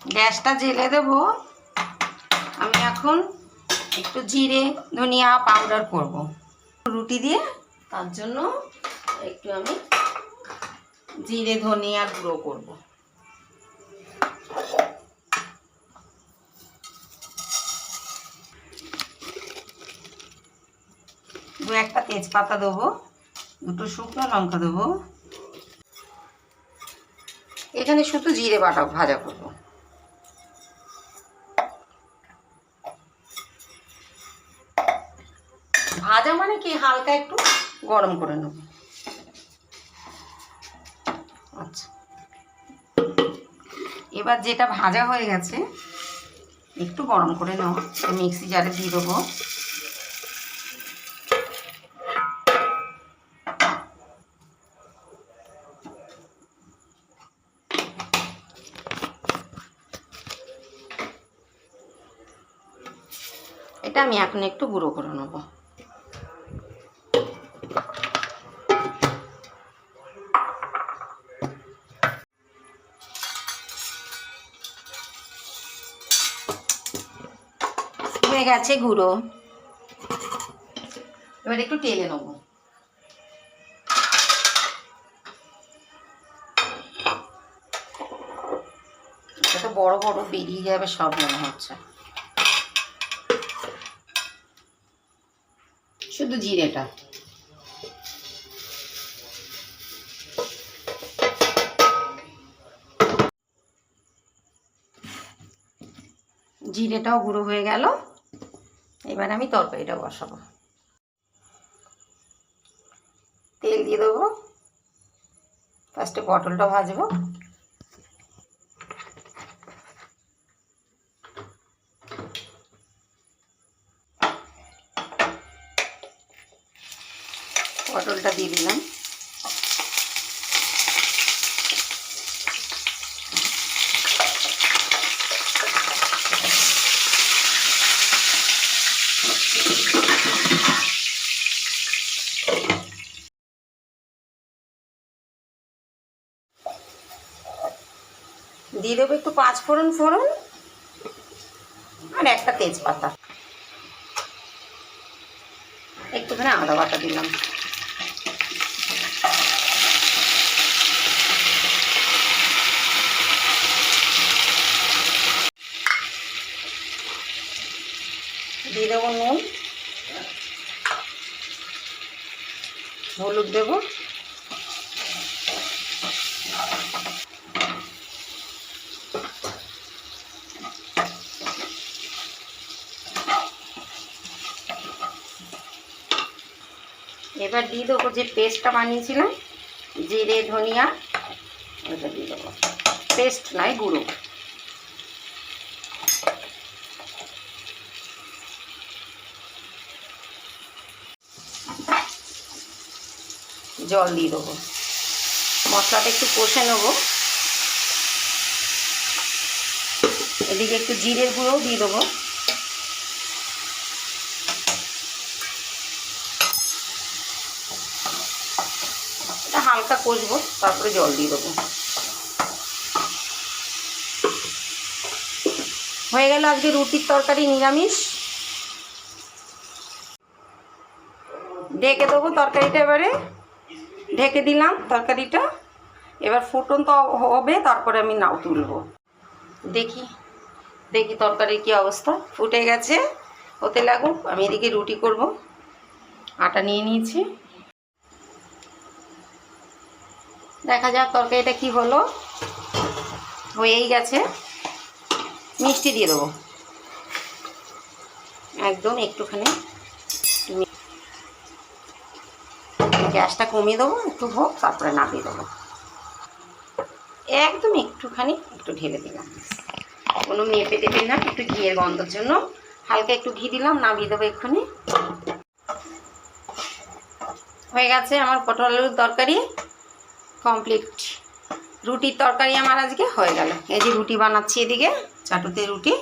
গ্যাসটা জেলে দেব। আমি এখন একটু জিরে ধনিয়া পাউডার করব রুটি দিয়ে, তার জন্য একটু আমি জিরে ধনিয়ার গুঁড়ো করব। দু একটা তেজপাতা দেবো, দুটো শুকনো লঙ্কা দেবো। এখানে শুধু জিরে বাটা ভাজা করব। ভাজা মানে কি হালকা একটু গরম করে নেব। আচ্ছা, এবার যেটা ভাজা হয়ে গেছে একটু গরম করে নেব, মিক্সি জারে দিয়ে দেবো। এটা আমি এখন একটু গুঁড়ো করে নেব। হয়ে গেছে গুঁড়ো, এবার একটু টেলে নেব। এটা তো বড় বড় বেরিয়ে যাবে সব মনে হচ্ছে। শুধু জিরেটা। জিরেটাও গুঁড়ো হয়ে গেল। এবার আমি তরকারিটা বসাবো। তেল দিয়ে দেবো। ফার্স্টে পটলটা ভাজবো। পটলটা দিয়ে দিলাম। দিয়ে দেবো একটু 5 ফোড়ন আর একটা তেজপাতা, একটুখানি আদা বাটা দিলাম। দিয়ে দেবো নুন, হলুদ দেবো, এবার দিয়ে দেবো যে পেস্টটা বানিয়েছিলাম জিরে ধনিয়া, ওটা দিয়ে দেবো। পেস্ট নয়, গুঁড়ো। জল দিয়ে দেবো। মশলাটা একটু কষে নেব। এদিকে একটু জিরের গুঁড়োও দিয়ে দেবো। এটা হালকা কষবো, তারপরে জল দিয়ে দেবো। হয়ে গেল আজকে রুটির তরকারি নিরামিষ। ঢেকে দেবো তরকারিটা। এবারে ঢেকে দিলাম তরকারিটা। এবার ফুটন তো হবে, তারপরে আমি নাও তুলবো। দেখি তরকারির কী অবস্থা। ফুটে গেছে, হতে লাগুক। আমি এদিকে রুটি করব। আটা নিয়ে নিয়েছি, দেখা যাক তরকারিটা কি হলো। হয়েই গেছে। মিষ্টি দিয়ে দেবো একদম একটুখানি। গ্যাসটা কমিয়ে দেবো, একটু হোক, তারপরে নামিয়ে দেবো। একদম একটুখানি একটু ঢেলে দিলাম, কোনো মেপে টেপে না, একটু ঘিয়ের গন্ধের জন্য হালকা একটু ঘি দিলাম। নামিয়ে দেবো এক্ষুনি। হয়ে গেছে আমার পটল আলুর তরকারি কমপ্লিট। রুটির তরকারি আমার আজকে হয়ে গেল। এই যে রুটি বানাচ্ছি, এদিকে চাটুতে রুটি।